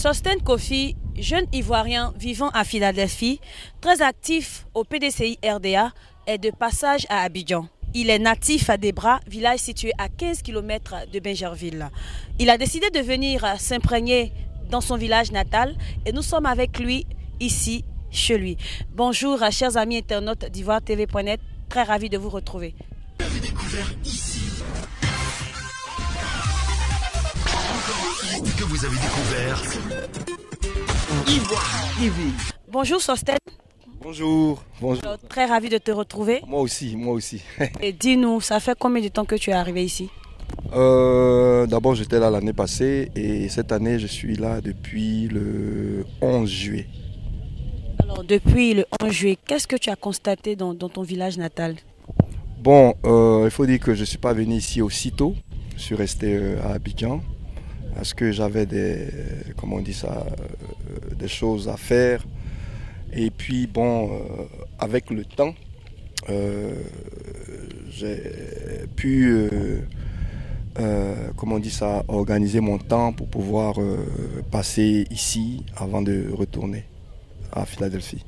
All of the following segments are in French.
Sostène Kofi, jeune Ivoirien vivant à Philadelphie, très actif au PDCI RDA, est de passage à Abidjan. Il est natif à Debra, village situé à 15 km de Bingerville. Il a décidé de venir s'imprégner dans son village natal et nous sommes avec lui ici, chez lui. Bonjour chers amis internautes d'IvoireTV.net, très ravi de vous retrouver. Vous avez découvert ici. Encore que vous avez découvert Ivoire TV. Bonjour Sostène. Bonjour, bonjour. Très ravi de te retrouver. Moi aussi, moi aussi. Et dis-nous, ça fait combien de temps que tu es arrivé ici? D'abord, j'étais là l'année passée et cette année, je suis là depuis le 11 juillet. Alors, depuis le 11 juillet, qu'est-ce que tu as constaté dans ton village natal? Bon, il faut dire que je ne suis pas venu ici aussitôt. Je suis resté à Abidjan parce que j'avais des choses à faire. Et puis, bon, avec le temps, j'ai pu, organiser mon temps pour pouvoir passer ici avant de retourner à Philadelphie.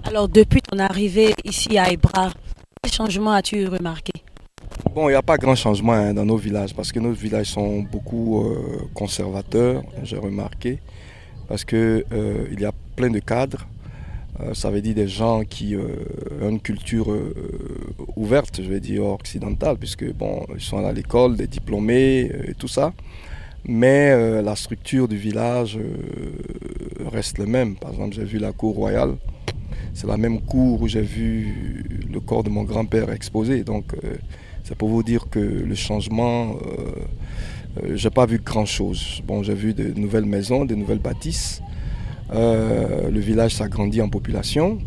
Alors, depuis ton arrivée ici à Ibra, quel changement as-tu remarqué? Bon, il n'y a pas grand changement dans nos villages parce que nos villages sont beaucoup conservateurs, j'ai remarqué, parce qu'il y a plein de cadres. Ça veut dire des gens qui ont une culture ouverte, je vais dire occidentale, puisque bon, ils sont à l'école, des diplômés et tout ça. Mais la structure du village reste la même. Par exemple, j'ai vu la cour royale. C'est la même cour où j'ai vu le corps de mon grand-père exposé. Donc, c'est pour vous dire que le changement, j'ai pas vu grand-chose. Bon, j'ai vu de nouvelles maisons, de nouvelles bâtisses. Le village s'agrandit en population,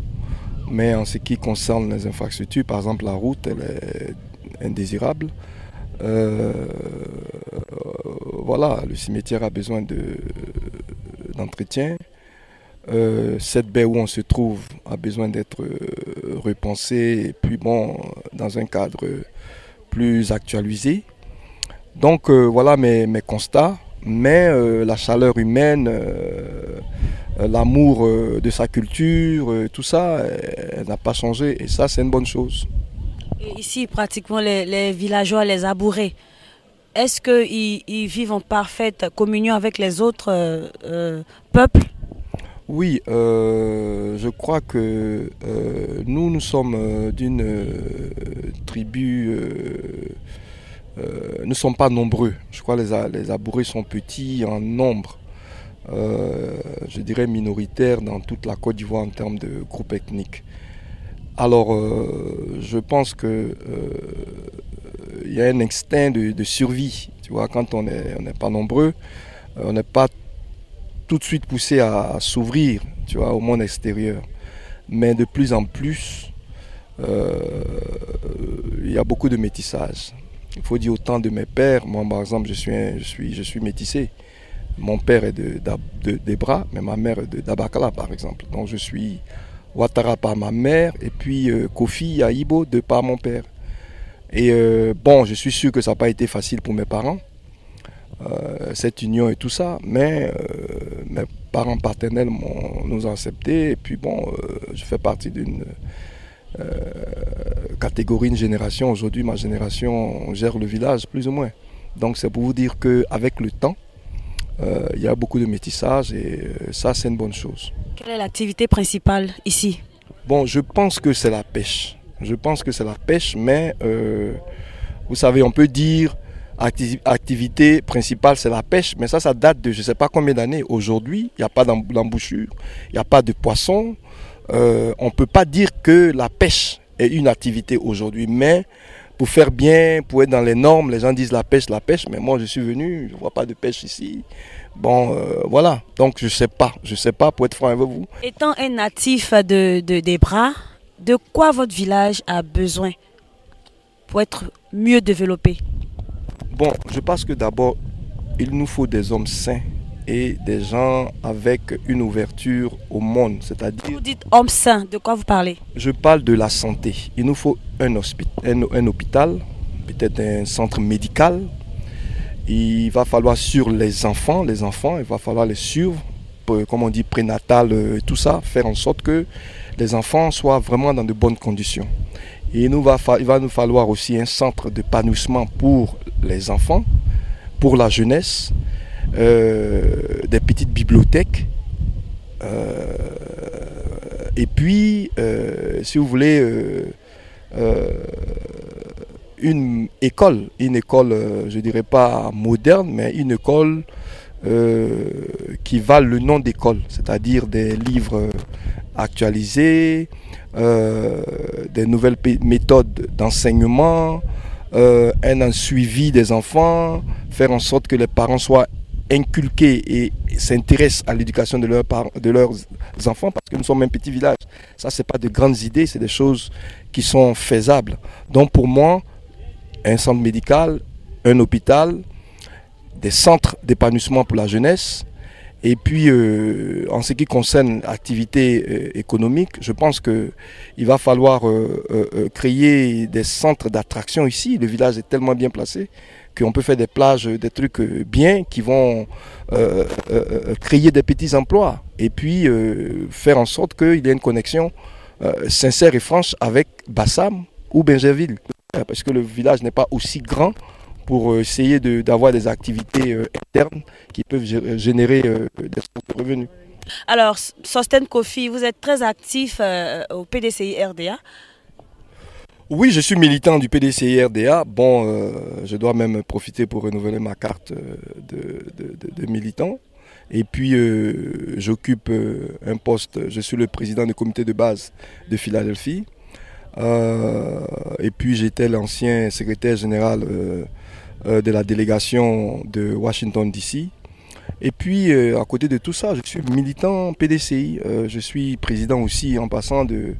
mais en ce qui concerne les infrastructures, par exemple la route, elle est indésirable. Voilà, le cimetière a besoin d'entretien. Cette baie où on se trouve a besoin d'être repensée et puis bon, dans un cadre plus actualisé. Donc voilà mes constats, mais la chaleur humaine, l'amour de sa culture, tout ça, elle n'a pas changé et ça c'est une bonne chose. Et ici, pratiquement, les villageois, les abourés, est-ce qu'ils vivent en parfaite communion avec les autres peuples? Oui, je crois que nous sommes d'une tribu, nous ne sommes pas nombreux. Je crois que les abourés sont petits en nombre. Je dirais minoritaire dans toute la Côte d'Ivoire en termes de groupe ethnique. Alors, je pense que il y a un instinct de survie. Tu vois, quand on n'est pas nombreux, on n'est pas tout de suite poussé à s'ouvrir, tu vois, au monde extérieur. Mais de plus en plus, il y a beaucoup de métissage. Il faut dire au temps de mes pères, moi par exemple, je suis métissé. Mon père est de Debra, mais ma mère est de Dabakala, par exemple. Donc je suis Ouattara par ma mère et puis Kofi Aibo de par mon père. Et bon, je suis sûr que ça n'a pas été facile pour mes parents, cette union et tout ça, mais mes parents paternels nous ont acceptés. Et puis bon, je fais partie d'une catégorie, une génération. Aujourd'hui, ma génération gère le village, plus ou moins. Donc c'est pour vous dire qu'avec le temps, il y a beaucoup de métissage et ça c'est une bonne chose. Quelle est l'activité principale ici? Bon, je pense que c'est la pêche. Je pense que c'est la pêche, mais vous savez, on peut dire activité principale c'est la pêche, mais ça date de je ne sais pas combien d'années. Aujourd'hui, il n'y a pas d'embouchure, il n'y a pas de poisson. On ne peut pas dire que la pêche est une activité aujourd'hui, mais pour faire bien, pour être dans les normes, les gens disent la pêche, mais moi je suis venu, je ne vois pas de pêche ici. Bon, voilà, donc je ne sais pas pour être franc avec vous. Étant un natif de Debra, de quoi votre village a besoin pour être mieux développé? Bon, je pense que d'abord, il nous faut des hommes sains et des gens avec une ouverture au monde, c'est-à-dire... Vous dites homme sain, de quoi vous parlez? Je parle de la santé. Il nous faut un hôpital, peut-être un centre médical. Il va falloir sur les enfants, il va falloir les suivre comme on dit, prénatale, tout ça, faire en sorte que les enfants soient vraiment dans de bonnes conditions. Et il va nous falloir aussi un centre d'épanouissement pour les enfants, pour la jeunesse, des petites bibliothèques, et puis, si vous voulez, une école, je dirais pas moderne, mais une école qui valent le nom d'école, c'est-à-dire des livres actualisés, des nouvelles méthodes d'enseignement, un suivi des enfants, faire en sorte que les parents soient inculqués et s'intéressent à l'éducation de leurs enfants, parce que nous sommes un petit village. Ça, c'est pas de grandes idées, c'est des choses qui sont faisables. Donc pour moi, un centre médical, un hôpital, des centres d'épanouissement pour la jeunesse. Et puis, en ce qui concerne l'activité économique, je pense qu'il va falloir créer des centres d'attraction ici. Le village est tellement bien placé qu'on peut faire des plages, des trucs bien qui vont créer des petits emplois. Et puis, faire en sorte qu'il y ait une connexion sincère et franche avec Bassam ou Bingerville. Parce que le village n'est pas aussi grand pour essayer d'avoir des activités internes qui peuvent générer des sources de revenus. Alors, Sostène Kofi, vous êtes très actif au PDCI RDA. Oui, je suis militant du PDCI RDA. Bon, je dois même profiter pour renouveler ma carte de militant. Et puis, j'occupe un poste, je suis le président du comité de base de Philadelphie. Et puis, j'étais l'ancien secrétaire général de la délégation de Washington DC. Et puis, à côté de tout ça, je suis militant PDCI. Je suis président aussi, en passant, de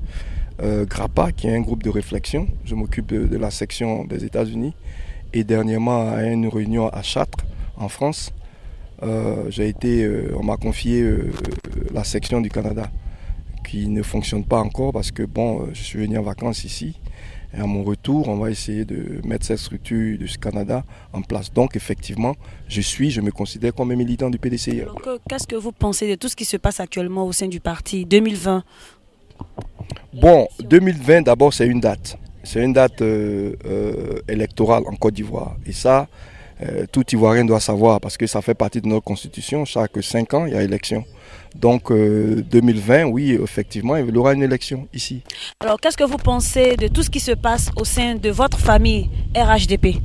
GRAPA, qui est un groupe de réflexion. Je m'occupe de la section des États-Unis. Et dernièrement, à une réunion à Chartres, en France, on m'a confié la section du Canada, qui ne fonctionne pas encore parce que, bon, je suis venu en vacances ici. Et à mon retour, on va essayer de mettre cette structure de ce Canada en place. Donc, effectivement, je me considère comme un militant du PDCI. Qu'est-ce que vous pensez de tout ce qui se passe actuellement au sein du parti 2020? Bon, 2020, d'abord, c'est une date. C'est une date électorale en Côte d'Ivoire. Et ça, tout Ivoirien doit savoir parce que ça fait partie de notre constitution. Chaque 5 ans, il y a élection. Donc 2020, oui, effectivement, il y aura une élection ici. Alors, qu'est-ce que vous pensez de tout ce qui se passe au sein de votre famille RHDP?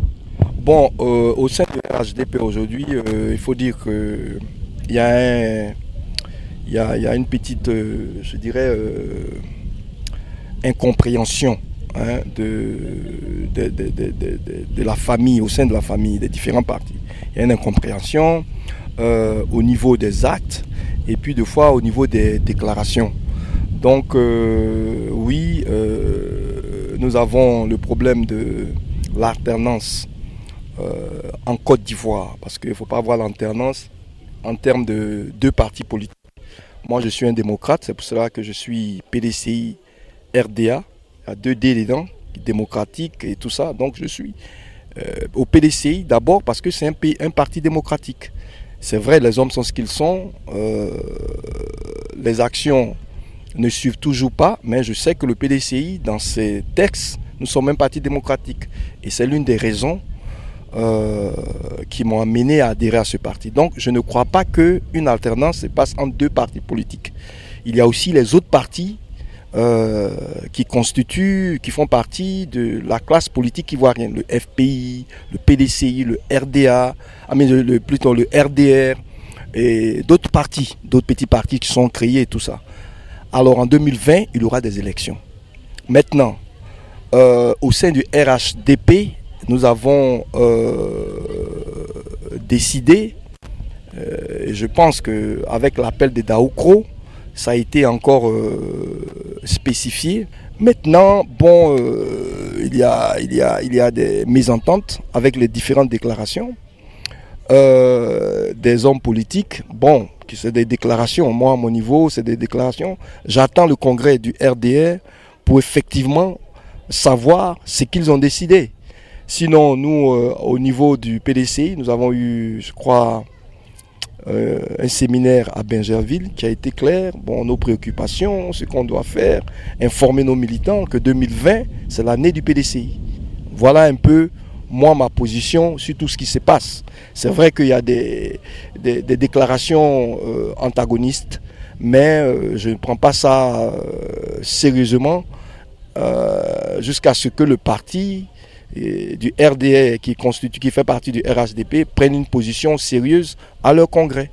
Bon, au sein de RHDP aujourd'hui, il faut dire qu'il y a une petite, je dirais, incompréhension de la famille, au sein de la famille, des différents partis. Il y a une incompréhension au niveau des actes et puis des fois au niveau des déclarations. Donc oui, nous avons le problème de l'alternance en Côte d'Ivoire, parce qu'il ne faut pas avoir l'alternance en termes de deux partis politiques. Moi je suis un démocrate, c'est pour cela que je suis PDCI RDA, il y a 2 D dedans, démocratique et tout ça, donc je suis au PDCI d'abord parce que c'est un parti démocratique. C'est vrai, les hommes sont ce qu'ils sont, les actions ne suivent toujours pas, mais je sais que le PDCI, dans ses textes, nous sommes un parti démocratique. Et c'est l'une des raisons qui m'ont amené à adhérer à ce parti. Donc je ne crois pas qu'une alternance se passe entre 2 partis politiques. Il y a aussi les autres partis qui font partie de la classe politique ivoirienne, le FPI, le PDCI, le RDA, plutôt le RDR et d'autres partis, d'autres petits partis qui sont créés et tout ça. Alors en 2020, il y aura des élections. Maintenant, au sein du RHDP, nous avons décidé, et je pense qu'avec l'appel de Daoukro, ça a été encore spécifié. Maintenant, bon, il y a des mésententes avec les différentes déclarations des hommes politiques. Bon, c'est des déclarations. Moi, à mon niveau, c'est des déclarations. J'attends le congrès du RDR pour effectivement savoir ce qu'ils ont décidé. Sinon, nous, au niveau du PDCI, nous avons eu, je crois, un séminaire à Bingerville qui a été clair. Bon, nos préoccupations, ce qu'on doit faire, informer nos militants que 2020, c'est l'année du PDCI. Voilà un peu, moi, ma position sur tout ce qui se passe. C'est vrai qu'il y a des déclarations antagonistes, mais je ne prends pas ça sérieusement jusqu'à ce que le parti du RDR qui fait partie du RHDP prennent une position sérieuse à leur congrès.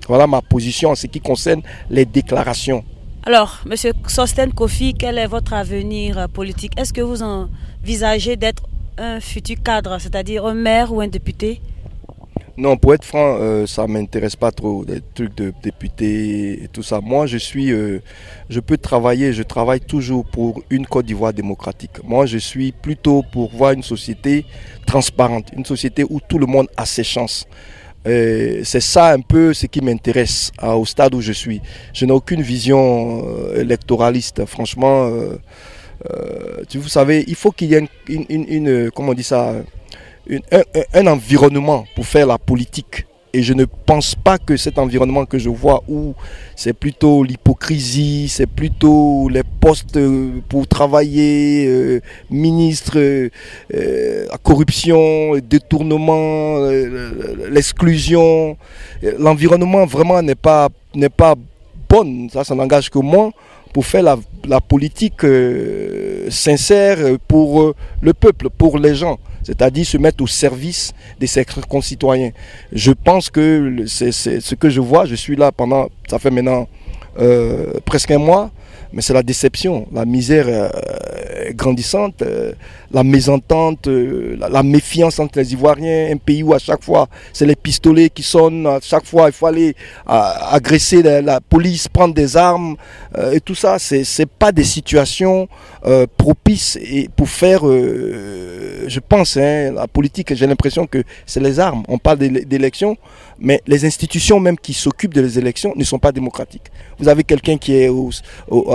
Voilà ma position en ce qui concerne les déclarations. Alors, M. Sostène Kofi, quel est votre avenir politique? Est-ce que vous envisagez d'être un futur cadre, c'est-à-dire un maire ou un député? Non, pour être franc, ça ne m'intéresse pas trop, des trucs de député et tout ça. Moi, je peux travailler, je travaille toujours pour une Côte d'Ivoire démocratique. Moi, je suis plutôt pour voir une société transparente, une société où tout le monde a ses chances. C'est ça un peu ce qui m'intéresse au stade où je suis. Je n'ai aucune vision électoraliste, franchement. Vous savez, il faut qu'il y ait comment on dit ça, un environnement pour faire la politique. Et je ne pense pas que cet environnement que je vois où c'est plutôt l'hypocrisie, c'est plutôt les postes pour travailler, ministre, la corruption, le détournement, l'exclusion. L'environnement vraiment n'est pas bon. Ça n'engage que moi pour faire la politique sincère pour le peuple, pour les gens. C'est-à-dire se mettre au service de ses concitoyens. Je pense que c'est ce que je vois. Je suis là ça fait maintenant presque un mois, mais c'est la déception, la misère grandissante, la mésentente, la méfiance entre les Ivoiriens, un pays où à chaque fois c'est les pistolets qui sonnent, à chaque fois il faut aller agresser la police, prendre des armes et tout ça, c'est pas des situations propices et pour faire, je pense, la politique, j'ai l'impression que c'est les armes. On parle d'élections, mais les institutions même qui s'occupent des élections ne sont pas démocratiques. Vous avez quelqu'un qui est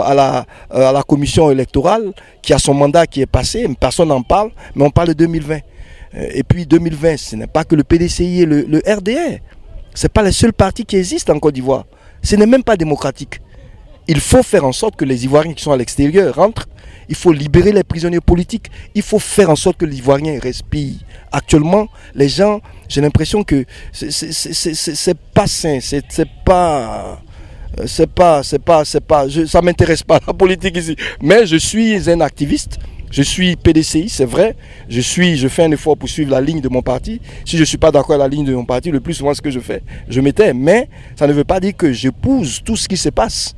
à la commission électorale, qui a son mandat qui est passé, personne n'en parle, mais on parle de 2020. Et puis 2020, ce n'est pas que le PDCI et le RDR. Ce n'est pas les seuls partis qui existent en Côte d'Ivoire. Ce n'est même pas démocratique. Il faut faire en sorte que les Ivoiriens qui sont à l'extérieur rentrent. Il faut libérer les prisonniers politiques. Il faut faire en sorte que les Ivoiriens respirent. Actuellement, les gens, j'ai l'impression que c'est pas sain, ça m'intéresse pas la politique ici. Mais je suis un activiste. Je suis PDCI, c'est vrai. Je fais un effort pour suivre la ligne de mon parti. Si je ne suis pas d'accord avec la ligne de mon parti, le plus souvent ce que je fais, je m'étais. Mais ça ne veut pas dire que j'épouse tout ce qui se passe.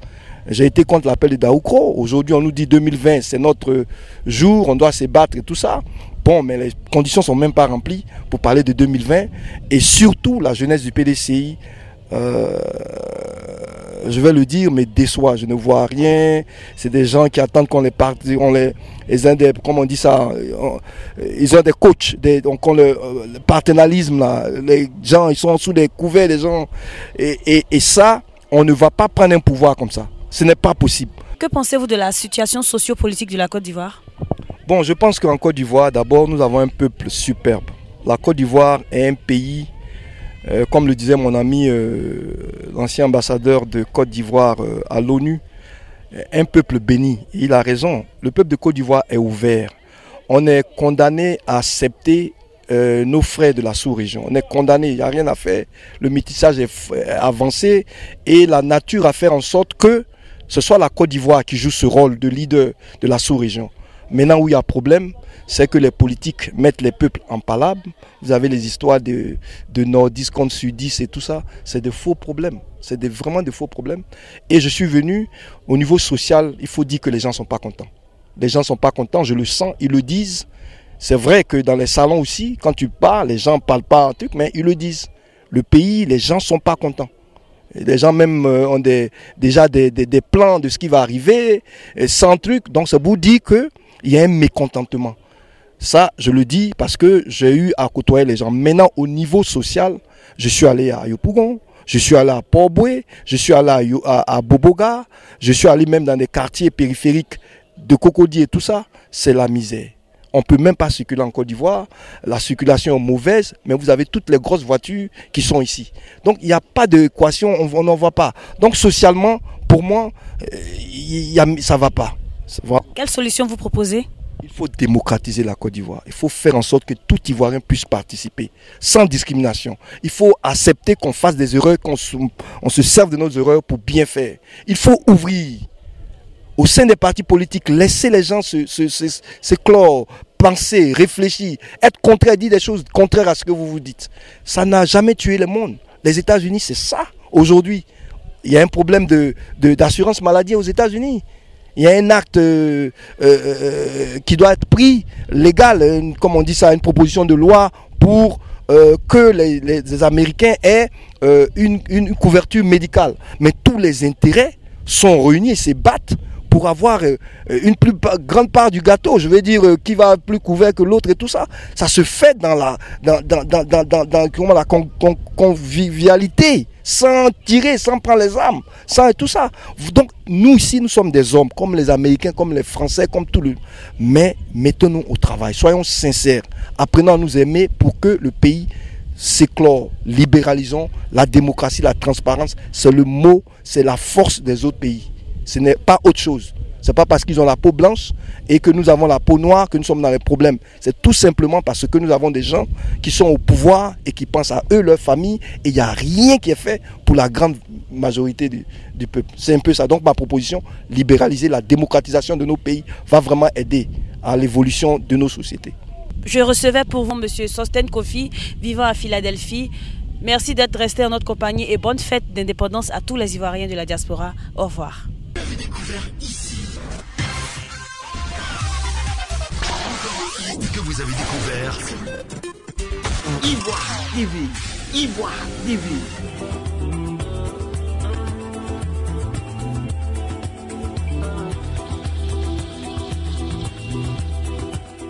J'ai été contre l'appel de Daoukro. Aujourd'hui, on nous dit 2020, c'est notre jour, on doit se battre et tout ça. Bon, mais les conditions ne sont même pas remplies pour parler de 2020. Et surtout, la jeunesse du PDCI, je vais le dire, mais déçoit. Je ne vois rien. C'est des gens qui attendent qu'on les parte, comment on dit ça, ils ont des coachs, le paternalisme là. Les gens, ils sont sous des couverts, des gens. Et ça, on ne va pas prendre un pouvoir comme ça. Ce n'est pas possible. Que pensez-vous de la situation socio-politique de la Côte d'Ivoire? Bon, je pense qu'en Côte d'Ivoire, d'abord, nous avons un peuple superbe. La Côte d'Ivoire est un pays, comme le disait mon ami, l'ancien ambassadeur de Côte d'Ivoire à l'ONU, un peuple béni. Il a raison. Le peuple de Côte d'Ivoire est ouvert. On est condamné à accepter nos frères de la sous-région. On est condamné, il n'y a rien à faire. Le métissage est avancé et la nature a fait en sorte que ce soit la Côte d'Ivoire qui joue ce rôle de leader de la sous-région. Maintenant où il y a problème, c'est que les politiques mettent les peuples en palabre. Vous avez les histoires de nordistes contre sudistes et tout ça. C'est des faux problèmes. C'est vraiment des faux problèmes. Et je suis venu, au niveau social, il faut dire que les gens ne sont pas contents. Les gens ne sont pas contents, je le sens, ils le disent. C'est vrai que dans les salons aussi, quand tu parles, les gens ne parlent pas un truc, mais ils le disent. Le pays, les gens ne sont pas contents. Les gens même ont déjà des plans de ce qui va arriver, sans truc. Donc ça vous dit qu'il y a un mécontentement. Ça, je le dis parce que j'ai eu à côtoyer les gens. Maintenant, au niveau social, je suis allé à Yopougon, je suis allé à Port-Boué, je suis allé à Boboga, je suis allé même dans des quartiers périphériques de Cocody et tout ça. C'est la misère. On ne peut même pas circuler en Côte d'Ivoire. La circulation est mauvaise, mais vous avez toutes les grosses voitures qui sont ici. Donc il n'y a pas d'équation, on n'en voit pas. Donc socialement, pour moi, ça ne va pas. Quelle solution vous proposez? Il faut démocratiser la Côte d'Ivoire. Il faut faire en sorte que tout Ivoirien puisse participer, sans discrimination. Il faut accepter qu'on fasse des erreurs, qu'on se serve de nos erreurs pour bien faire. Il faut ouvrir. Au sein des partis politiques, laisser les gens se clore, penser, réfléchir, être contraire, dire des choses contraires à ce que vous vous dites. Ça n'a jamais tué le monde. Les États-Unis, c'est ça. Aujourd'hui, il y a un problème d'assurance maladie aux États-Unis. Il y a un acte qui doit être pris, légal, comme on dit ça, une proposition de loi pour que les Américains aient une couverture médicale. Mais tous les intérêts sont réunis et se battent pour avoir une plus grande part du gâteau. Je veux dire, qui va plus couvert que l'autre et tout ça. Ça se fait dans la convivialité, sans tirer, sans prendre les armes, sans tout ça. Donc, nous ici, nous sommes des hommes, comme les Américains, comme les Français, comme tout le monde. Mais mettons-nous au travail, soyons sincères, apprenons à nous aimer pour que le pays s'éclore. Libéralisons la démocratie, la transparence, c'est le mot, c'est la force des autres pays. Ce n'est pas autre chose. Ce n'est pas parce qu'ils ont la peau blanche et que nous avons la peau noire que nous sommes dans les problèmes. C'est tout simplement parce que nous avons des gens qui sont au pouvoir et qui pensent à eux, leur famille, et il n'y a rien qui est fait pour la grande majorité du peuple. C'est un peu ça. Donc ma proposition, libéraliser la démocratisation de nos pays, va vraiment aider à l'évolution de nos sociétés. Je recevais pour vous M. Sostène Kofi, vivant à Philadelphie. Merci d'être resté en notre compagnie et bonne fête d'indépendance à tous les Ivoiriens de la diaspora. Au revoir. Vous avez découvert ici. Encore que vous avez découvert Ivoire TV. Ivoire TV.